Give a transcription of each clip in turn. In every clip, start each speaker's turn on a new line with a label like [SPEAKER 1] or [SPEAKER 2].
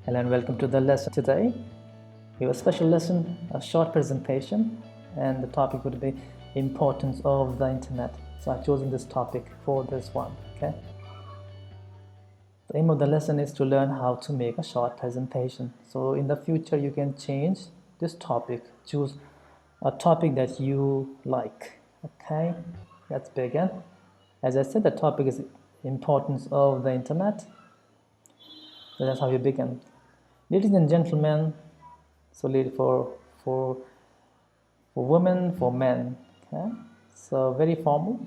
[SPEAKER 1] Hello and welcome to the lesson today. We have a special lesson, a short presentation, and the topic would be importance of the internet. So I've chosen this topic for this one, okay? The aim of the lesson is to learn how to make a short presentation. So in the future you can change this topic, choose a topic that you like, okay? Let's begin. As I said, the topic is importance of the internet. So that's how you begin. Ladies and gentlemen, so for women, for men, okay? So very formal.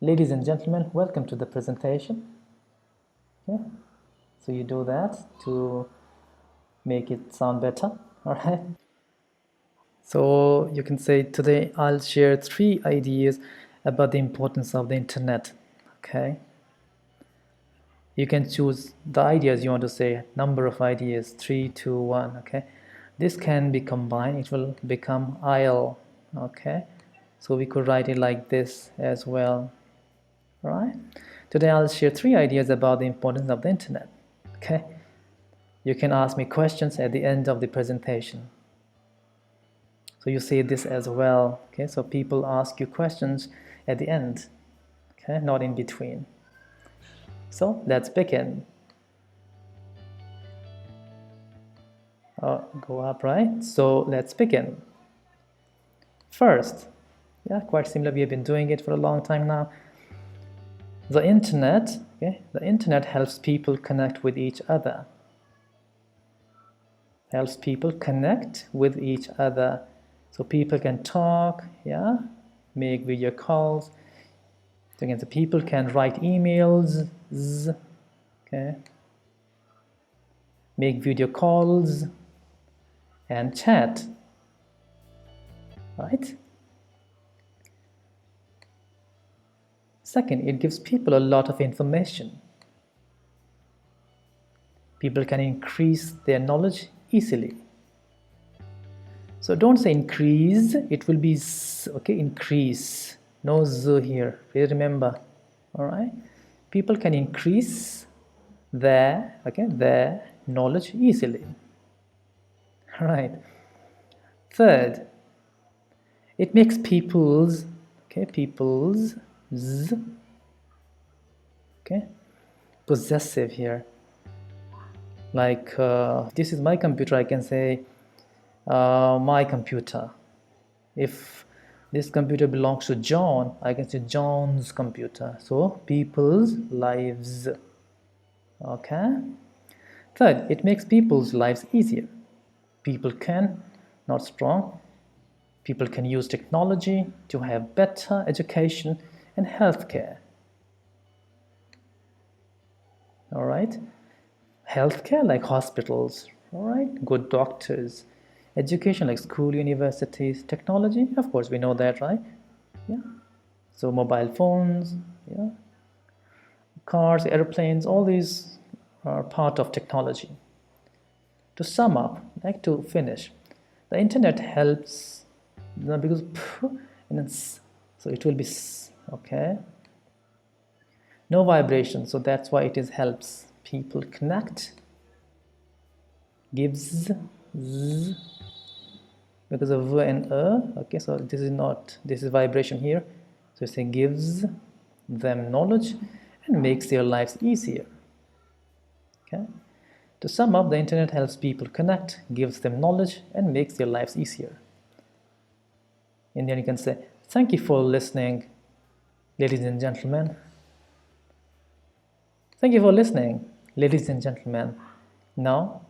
[SPEAKER 1] Ladies and gentlemen, welcome to the presentation. Okay, so you do that to make it sound better. All right. So you can say today I'll share 3 ideas about the importance of the internet. Okay. You can choose the ideas you want to say, number of ideas, 3, 2, 1. Okay. This can be combined, it will become I'll. Okay. So we could write it like this as well. All right. Today I'll share 3 ideas about the importance of the internet. Okay. You can ask me questions at the end of the presentation. So you see this as well. Okay. So people ask you questions at the end. Okay. Not in between. So let's begin. Go up, right? So let's begin. First, yeah, quite similar. We have been doing it for a long time now. The internet, okay? The internet helps people connect with each other. Helps people connect with each other. So people can talk, yeah, make video calls. So again, the people can write emails, okay, make video calls and chat, right? Second, it gives people a lot of information. People can increase their knowledge easily. So don't say increase, it will be okay, increase. No z here, please remember. All right, people can increase their knowledge easily. All right. Third, it makes people's possessive here. Like this is my computer, I can say my computer. If this computer belongs to John, I can say John's computer. So people's lives. Okay. Third, it makes people's lives easier. People can, not strong, people can use technology to have better education and healthcare. All right. Healthcare like hospitals, all right, good doctors, education like school, universities, technology, of course we know that, right? Yeah. So mobile phones, yeah, cars, airplanes, all these are part of technology. To sum up, like to finish, the internet helps because so it will be okay, no vibration, so that's why it is helps people connect, gives z, because of v and okay, so this is not, this is vibration here, so it gives them knowledge and makes their lives easier. Okay, to sum up, the internet helps people connect, gives them knowledge and makes their lives easier. And then you can say thank you for listening, ladies and gentlemen. Thank you for listening, ladies and gentlemen. Now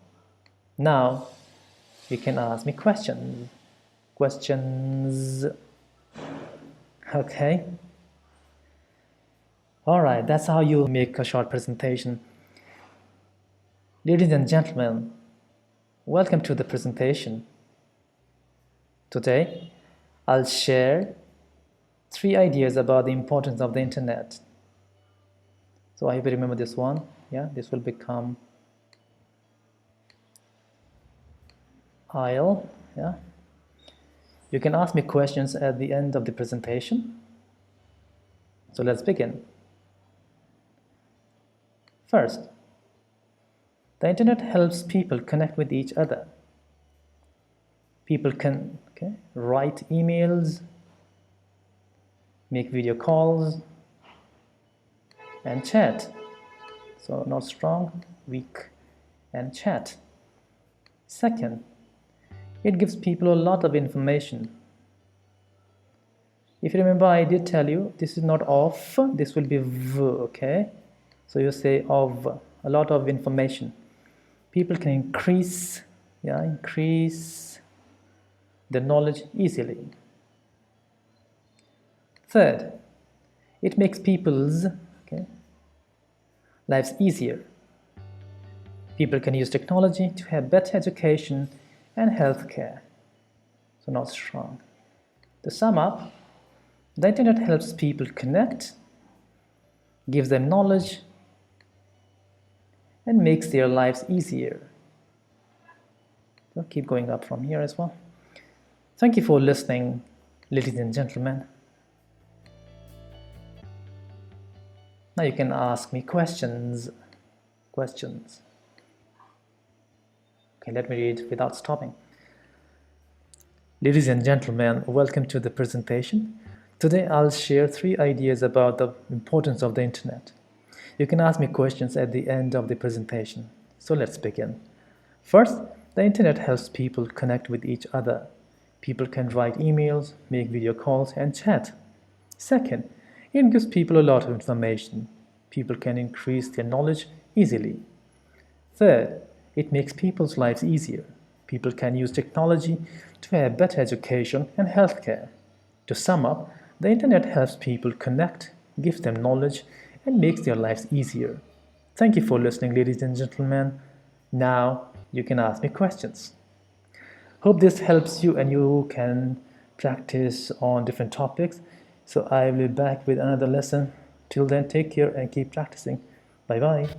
[SPEAKER 1] you can ask me questions. Okay. All right, that's how you make a short presentation. Ladies and gentlemen, welcome to the presentation. Today, I'll share 3 ideas about the importance of the internet. So I hope you remember this one. Yeah, this will become I'll, yeah. You can ask me questions at the end of the presentation. So let's begin. First, The internet helps people connect with each other. People can write emails, make video calls, and chat. So not strong, weak, and chat. Second, it gives people a lot of information. If you remember, I did tell you this is not of, this will be v, okay? So you say of, a lot of information. People can increase their knowledge easily. Third, it makes people's lives easier. People can use technology to have better education and healthcare. So not strong. To sum up, the internet helps people connect, gives them knowledge, and makes their lives easier. So keep going up from here as well. Thank you for listening, ladies and gentlemen. Now you can ask me questions. Okay, let me read without stopping. Ladies and gentlemen, welcome to the presentation. Today I'll share 3 ideas about the importance of the internet. You can ask me questions at the end of the presentation. So let's begin. First, the internet helps people connect with each other. People can write emails, make video calls, and chat. Second, it gives people a lot of information. People can increase their knowledge easily. Third, it makes people's lives easier. People can use technology to have better education and healthcare. To sum up, the internet helps people connect, gives them knowledge, and makes their lives easier. Thank you for listening, ladies and gentlemen. Now you can ask me questions. Hope this helps you and you can practice on different topics. So I will be back with another lesson. Till then, take care and keep practicing. Bye bye.